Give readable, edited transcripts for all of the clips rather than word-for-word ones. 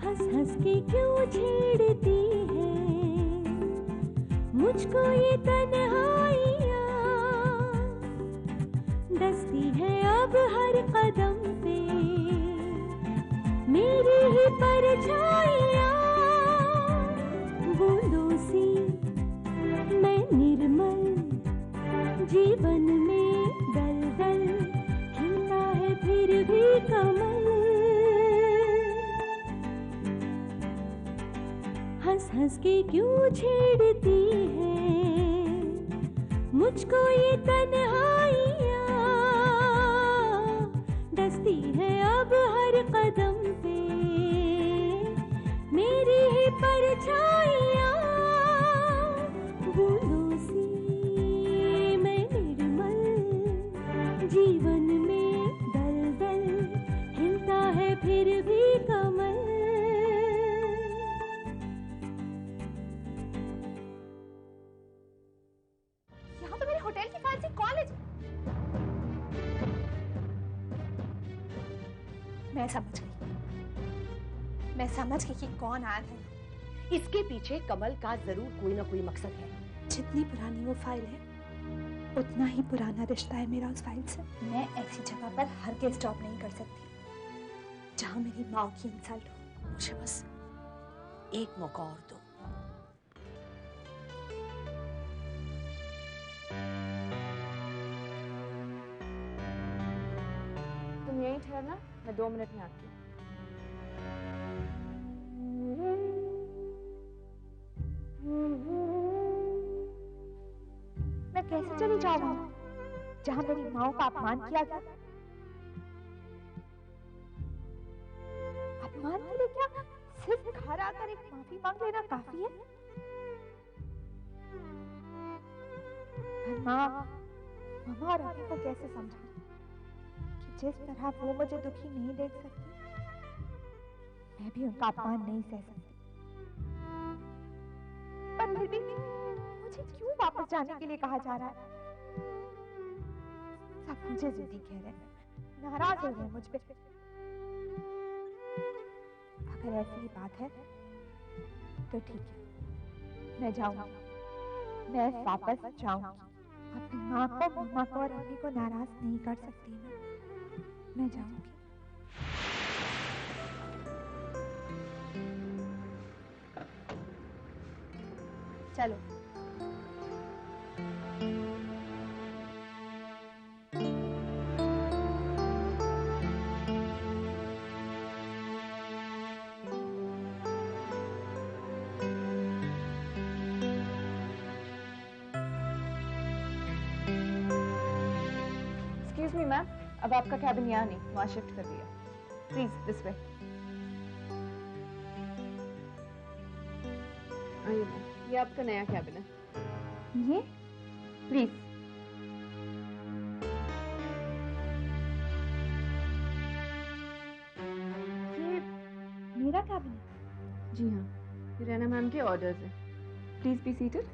हंस हंस के क्यों छेड़ती है मुझको ये तन्हाइयाँ, डसती है अब हर कदम पे मेरी ही परछाइयाँ। बूंदों सी मैं निर्मल जीवन में दलदल, खिलता है फिर भी कमल। हंस हंस के क्यों छेड़ती है मुझको ये तन्हाइयाँ, डसती है अब हर कदम पे मेरी ही परछाइयाँ। बूंदों सी मैं निर्मल जीवन में दलदल, हिलता है फिर भी कमल। यहाँ तो मेरे होटल की फाइल से कॉलेज। मैं समझ गई कि कौन आया था। इसके पीछे कमल का जरूर कोई ना कोई मकसद है। जितनी पुरानी वो फाइल है उतना ही पुराना रिश्ता है मेरा उस फाइल से। मैं ऐसी जगह पर हर के स्टॉप नहीं कर सकती जहाँ मेरी माँ की इंसल्ट हो। मुझे बस एक मौका और दो। तुम यहीं ठहरना, मैं 2 मिनट में आती हूँ। मैं कैसे चली जाऊँ जहाँ मेरी माँ का अपमान किया गया? अपमान के लिए क्या सिर्फ घर आकर एक माफी मांग लेना काफी है? पर मामा और अभी को कैसे समझाऊं कि जिस तरह वो मुझे दुखी नहीं देख सकती, मैं भी उनका अपमान नहीं सह सकती। पर फिर भी मुझे क्यों वापस जाने के लिए कहा जा रहा है? सब मुझे जिद्दी कह रहे हैं, नाराज हो रहे हैं मुझ पे। अगर ऐसी ही बात है तो ठीक है, मैं जाऊंगी, मैं वापस जाऊंगी। अपनी माँ को, मम्मा को और अभी को नाराज नहीं कर सकती मैं जाऊंगी। चलो। एक्सक्यूज मी मैम, अब आपका कैबिन यहाँ नहीं, वहाँ शिफ्ट कर दिया। Please this way. आइए मैम, ये आपका नया कैबिन है। ये प्लीज। ये मेरा कैबिन है? जी हाँ, ये रैना मैम के ऑर्डर्स हैं। Please be seated.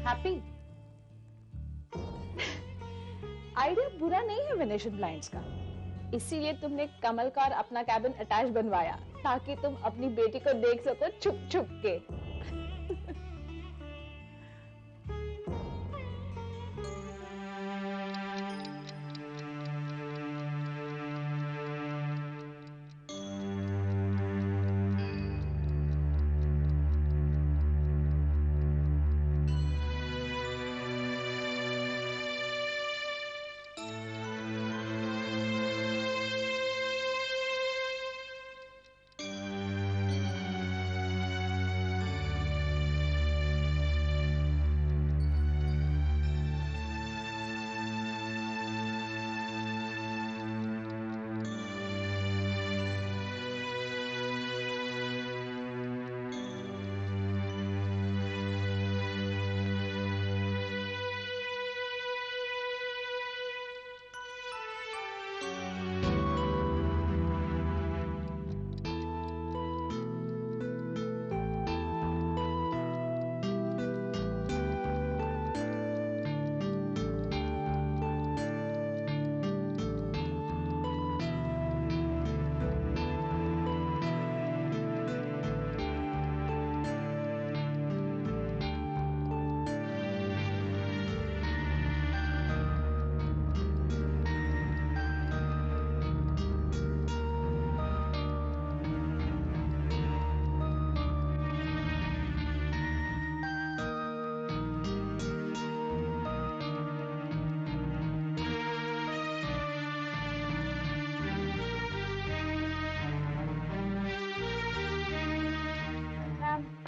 Happy idea बुरा नहीं है वेनेशियन ब्लाइंड्स का, इसीलिए तुमने कमल का और अपना कैबिन अटैच बनवाया ताकि तुम अपनी बेटी को देख सको छुप छुप के।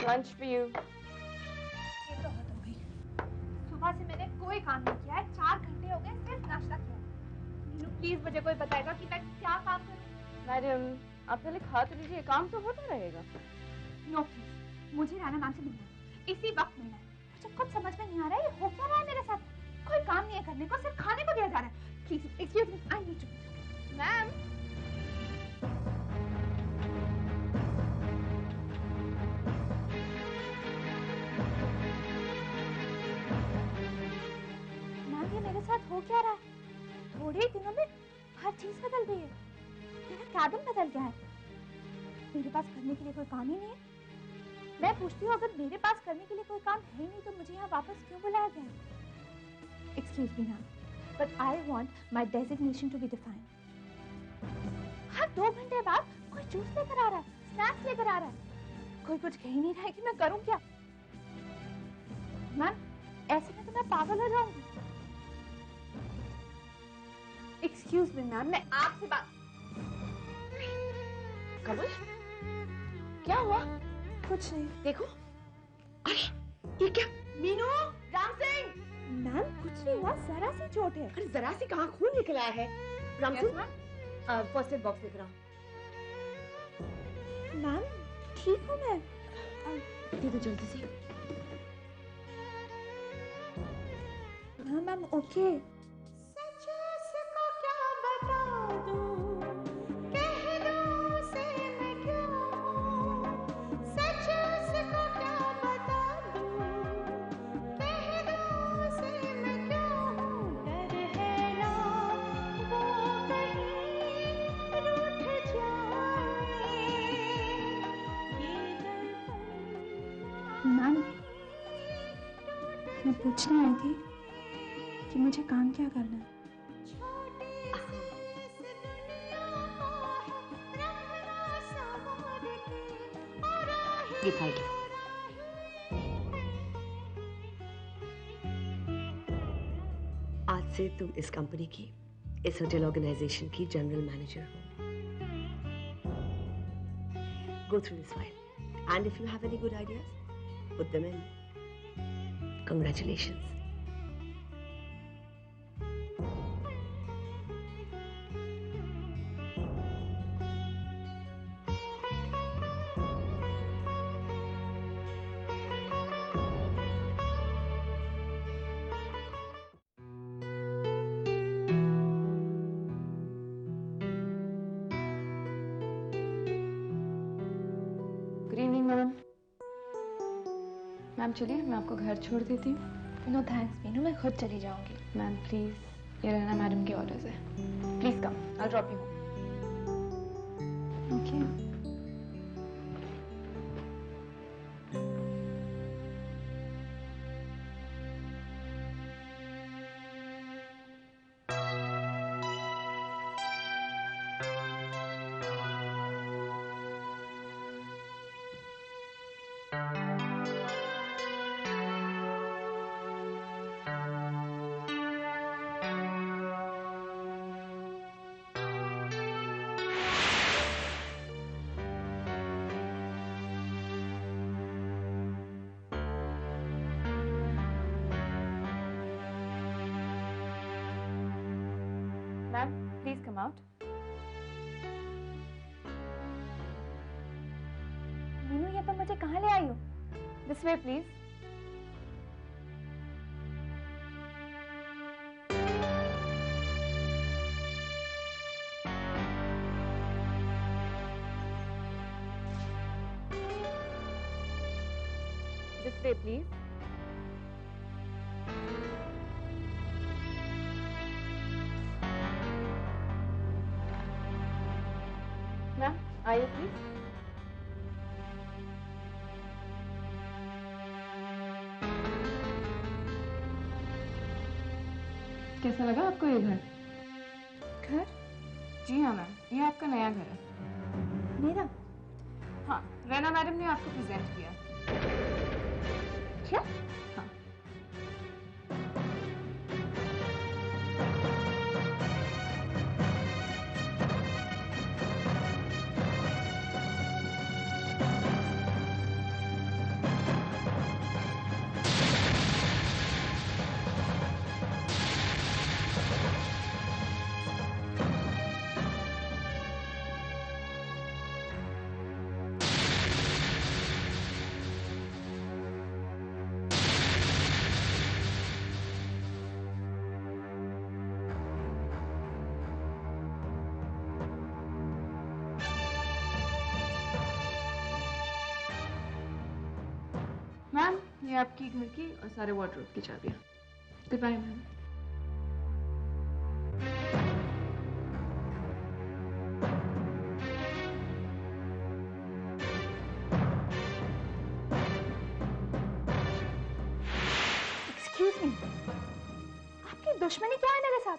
Lunch for you. ये तो हद हो गई। सुबह से मैंने कोई काम नहीं किया है, 4 घंटे हो गए सिर्फ नाश्ता किया है। मीनू प्लीज मुझे कोई बताएगा कि मैं क्या काम करूं? मैडम, आप पहले खा तो लीजिए, काम तो होता रहेगा। नो प्लीज, मुझे राना मैम से मिलना है, इसी वक्त मिलना है। मुझे कुछ समझ में नहीं आ रहा है, ये हो क्या रहा है मेरे साथ? कोई काम नहीं है करने को, सिर्फ खाने को दिया जा रहा है। Please excuse me, I need to. Ma'am, ये मेरे साथ हो क्या रहा है? थोड़े ही दिनों में हर चीज बदल गई है। मेरा कैबिन बदल गया है। मेरे पास करने के लिए कोई काम ही नहीं है। मैं पूछती हूँ, अगर मेरे पास करने के लिए कोई काम है ही नहीं तो मुझे यहाँ वापस क्यों बुलाया गया है? Excuse me ma'am, but I want my designation to be defined. हर 2 घंटे बाद कोई जूस लेकर आ रहा है, स्नैक्स लेकर आ रहा है। कोई कुछ कह ही नहीं रहा है कि मैं करूँ क्या? मैम, ऐसे में तो मैं पागल हो जाऊंगी। एक्सक्यूज मी मैम, मैं आपसे बात। कमल, क्या हुआ? कुछ नहीं। देखो, अरे ये क्या? मीनू, राम सिंह। मैम कुछ नहीं हुआ, जरा सी चोट है। अरे जरा सी कहाँ खून निकल आया है? Ram Singh, first aid box लेकर आओ। मैम ठीक हूँ मैं। दे दो जल्दी से। हाँ मैम, ओके। मैम, मैं पूछने आई थी कि मुझे काम क्या करना है। ये फाइल। आज से तुम इस कंपनी की, इस होटल ऑर्गेनाइजेशन की जनरल मैनेजर हो। Go through this file, and if you have any good ideas, put them in. Congratulations. Good evening ma'am. Ma'am चलिए, मैं आपको घर छोड़ देती हूँ। नो थैंक्स मीनू, मैं खुद चली जाऊंगी। Ma'am please. ये रैना मैडम के ऑर्डर्स है। Please come, I drop you. Okay. Ma'am please come out. Meenu, ये तो मुझे कहाँ ले आई हो? This way please. This way please. Ma'am आइए प्लीज। कैसा लगा आपको ये घर? घर? जी हाँ मैम, ये आपका नया घर है। मेरा? हाँ, रैना मैडम ने आपको प्रेजेंट किया। क्या? हाँ। मैम ये आपकी घर की और सारे वार्डरोब की चाबियाँ। Good bye ma'am. Excuse me, आपकी दुश्मनी क्या है मेरे साथ?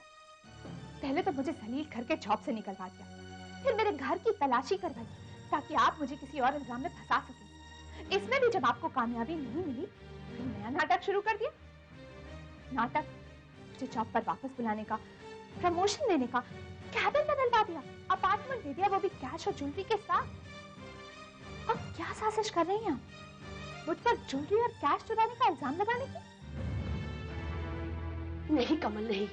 पहले तो मुझे जलील करके जॉब से निकलवा दिया, फिर मेरे घर की तलाशी करवाई ताकि आप मुझे किसी और इल्जाम में फंसा सकें। इसमें भी जब आपको कामयाबी नहीं मिली तो नया नाटक शुरू कर दिया। नाटक? मुझे जॉब पर वापस बुलाने का, प्रमोशन देने का, कैबिन बदलवा दिया, अपार्टमेंट दे दिया, वो भी कैश और ज्वेलरी के साथ। अब क्या साजिश कर रही हैं आप? मुझ पर ज्वेलरी और कैश चुराने का इल्जाम लगाने की? नहीं कमल नहीं,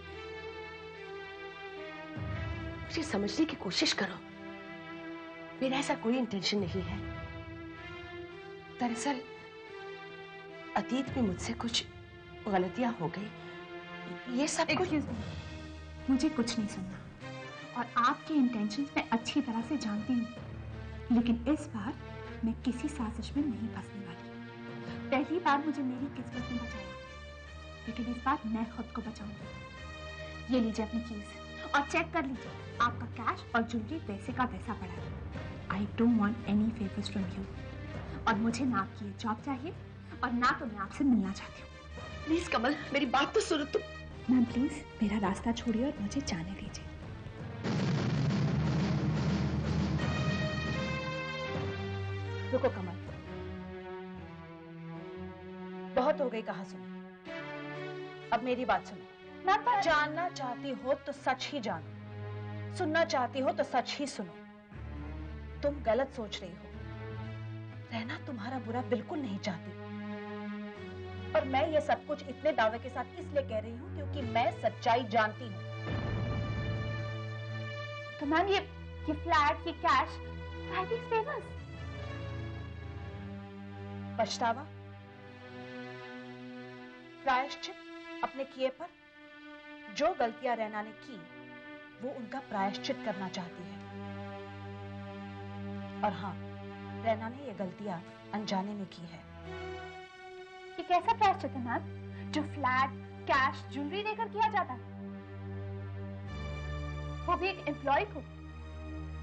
मुझे समझने की कोशिश करो। मेरा ऐसा कोई इंटेंशन नहीं है। दरअसल अतीत में मुझसे कुछ गलतियां हो गई। ये सब कुछ... मुझे कुछ नहीं सुनना, और आपके इंटेंशंस मैं अच्छी तरह से जानती हूँ, लेकिन इस बार मैं किसी साजिश में नहीं फंसने वाली। पहली बार मुझे मेरी किस्मत ने बचाया, लेकिन इस बार मैं खुद को बचाऊंगी। ये लीजिए अपनी कीज और चेक कर लीजिए, आपका कैश और ज्वेलरी वैसे का वैसा पड़ा है। I don't want any favours from you, और मुझे ना आपकी ये जॉब चाहिए और ना तो मैं आपसे मिलना चाहती हूँ। प्लीज कमल, मेरी बात तो सुनो तुम। मैम प्लीज मेरा रास्ता छोड़िए और मुझे जाने दीजिए। रुको कमल, बहुत हो गई कहा सुनी। अब मेरी बात सुनो। मैम जानना चाहती हो तो सच ही जानो, सुनना चाहती हो तो सच ही सुनो। तुम गलत सोच रही हो। रहना तुम्हारा बुरा बिल्कुल नहीं चाहती, और मैं ये सब कुछ इतने दावे के साथ इसलिए कह रही हूँ क्योंकि मैं सच्चाई जानती हूँ। तो मैम ये फ्लैट, ये कैश, why these favors? पछतावा, प्रायश्चित अपने किए पर। जो गलतियां रैना ने की वो उनका प्रायश्चित करना चाहती है। और हाँ, रैना ने ये गलतियां अनजाने में की है। ये कैसा प्रायश्चित है मैम, जो फ्लैट, कैश, ज्वेलरी देकर किया जाता है? वो भी एक एम्प्लॉय को।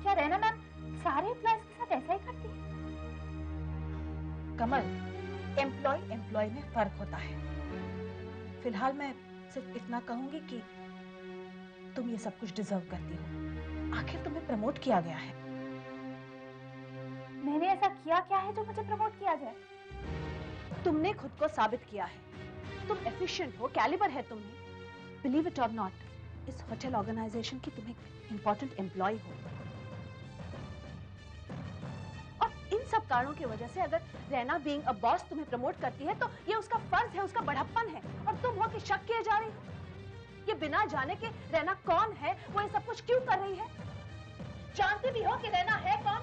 क्या रैना मैम सारे एम्प्लॉयज के साथ ऐसा ही करती है? कमल, एम्प्लॉय में फर्क होता है। फिलहाल मैं सिर्फ इतना कहूंगी कि तुम ये सब कुछ डिजर्व करती हो। आखिर तुम्हें प्रमोट किया गया है। मैंने ऐसा किया क्या है जो मुझे प्रमोट किया जाए? तुमने खुद को साबित किया है। तुम एफिशिएंट हो, कैलिबर है तुम्हें। बिलीव इट और नॉट, इस होटल ऑर्गेनाइजेशन की तुम एक इंपॉर्टेंट एम्प्लॉय हो। और इन सब कारणों की वजह से अगर रैना बीइंग अ बॉस तुम्हें प्रमोट करती है तो ये उसका फर्ज है, उसका बड़प्पन है। और तुम हो कि शक किए जा रही हो। ये बिना जाने के रैना कौन है, वो ये सब कुछ क्यों कर रही है? जानती भी हो कि रैना है कौन?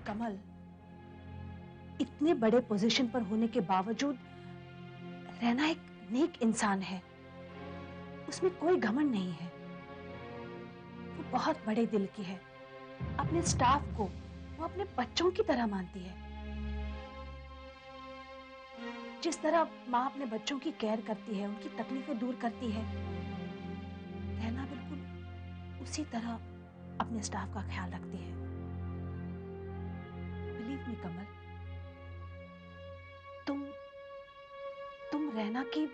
कमल, इतने बड़े पोजीशन पर होने के बावजूद रैना एक नेक इंसान है। उसमें कोई घमंड नहीं है। वो बहुत बड़े दिल की है। अपने स्टाफ को वो अपने बच्चों की तरह मानती है। जिस तरह माँ अपने बच्चों की केयर करती है, उनकी तकलीफें दूर करती है, रैना बिल्कुल उसी तरह अपने स्टाफ का ख्याल रखती है। बिलीव मी कमल, तुम रैना की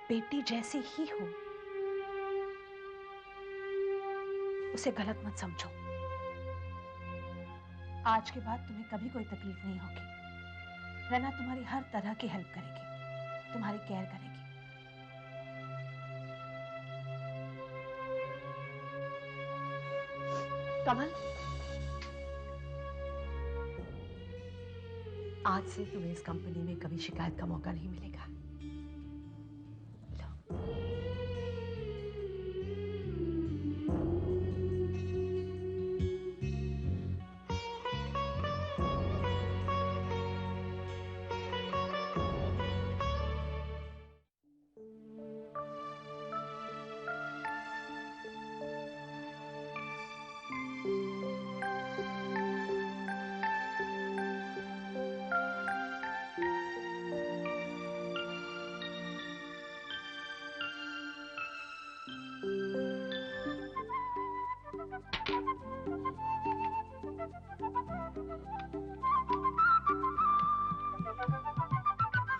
बेटी जैसी ही हो। उसे गलत मत समझो। आज के बाद तुम्हें कभी कोई तकलीफ नहीं होगी। रैना तुम्हारी हर तरह की हेल्प करेगी, तुम्हारी केयर करेगी। कमल, आज से तुम्हें इस कंपनी में कभी शिकायत का मौका नहीं मिलेगा।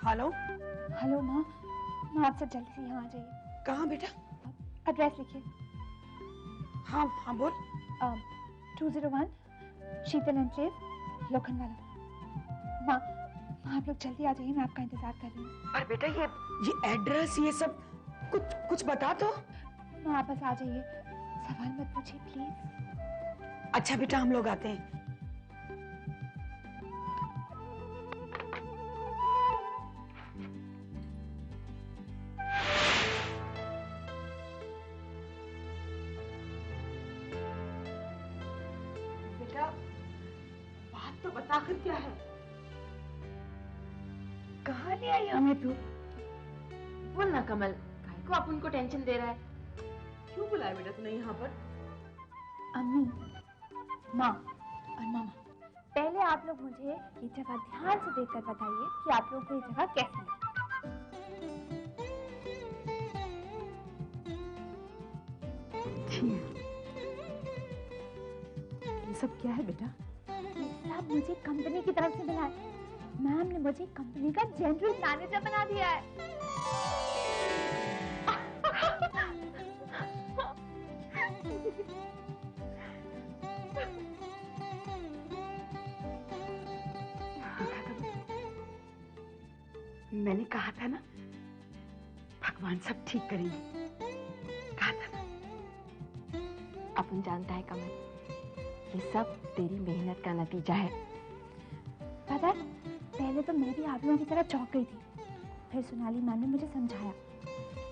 हेलो हेलो माँ, माँ आपसे जल्दी से यहाँ आ जाइए। कहाँ बेटा? एड्रेस लिखिए। हाँ हाँ बोल। 201 शीतल एनक्लेव, लोखंडवाला। माँ आप लोग जल्दी आ जाइए, मैं आपका इंतजार कर रही हूँ। अरे बेटा ये एड्रेस ये सब कुछ बता तो। माँ आप बस आ जाइए, सवाल मत पूछिए प्लीज। अच्छा बेटा हम लोग आते हैं। बात तो बता, आखिर क्या है? कहाँ ले आई हमें तू? बोल ना कमल, काहे को आप उनको टेंशन दे रहा है? क्यों बुलाया बेटा तूने यहाँ पर? अम्मी, माँ और मामा, पहले आप लोग मुझे ये जगह ध्यान से देखकर बताइए कि आप लोगों को ये जगह कैसी लगी। ये सब क्या है बेटा? ये सब मुझे कंपनी की तरफ से मिला है। मैम ने मुझे कंपनी का जनरल मैनेजर बना दिया है। मैंने कहा था ना, भगवान सब ठीक करेंगे, कहा था ना। अपन जानता है कमल, ये सब तेरी मेहनत का नतीजा है। पता है, पहले तो मैं भी आप लोगों की तरह चौंक गई थी। फिर सोनाली मैम ने मुझे समझाया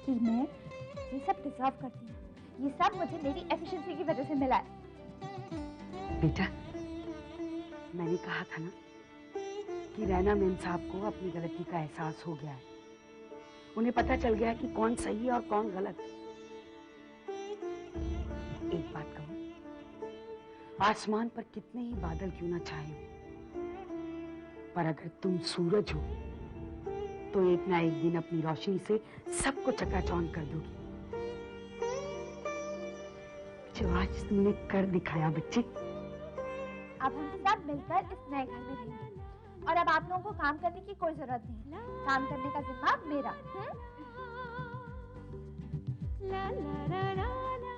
कि मैं ये सब डिजर्व करती हूँ। ये सब मुझे मेरी एफिशिएंसी की वजह से मिला है। बेटा मैंने कहा था ना कि रैना मैम साहब को अपनी गलती का एहसास हो गया है। उन्हें पता चल गया है कि कौन सही है और कौन गलत। एक बात कहूं, आसमान पर कितने ही बादल क्यों ना छाए हो, पर अगर तुम सूरज हो तो एक ना एक दिन अपनी रोशनी से सबको चकाचौंध कर दोगी, जो आज तुमने कर दिखाया बच्ची। अब हम सब मिलकर इस नए घर में रहेंगे और अब आप लोगों को काम करने की कोई जरूरत नहीं। काम करने का जिम्मा मेरा। ला ला ला ला ला।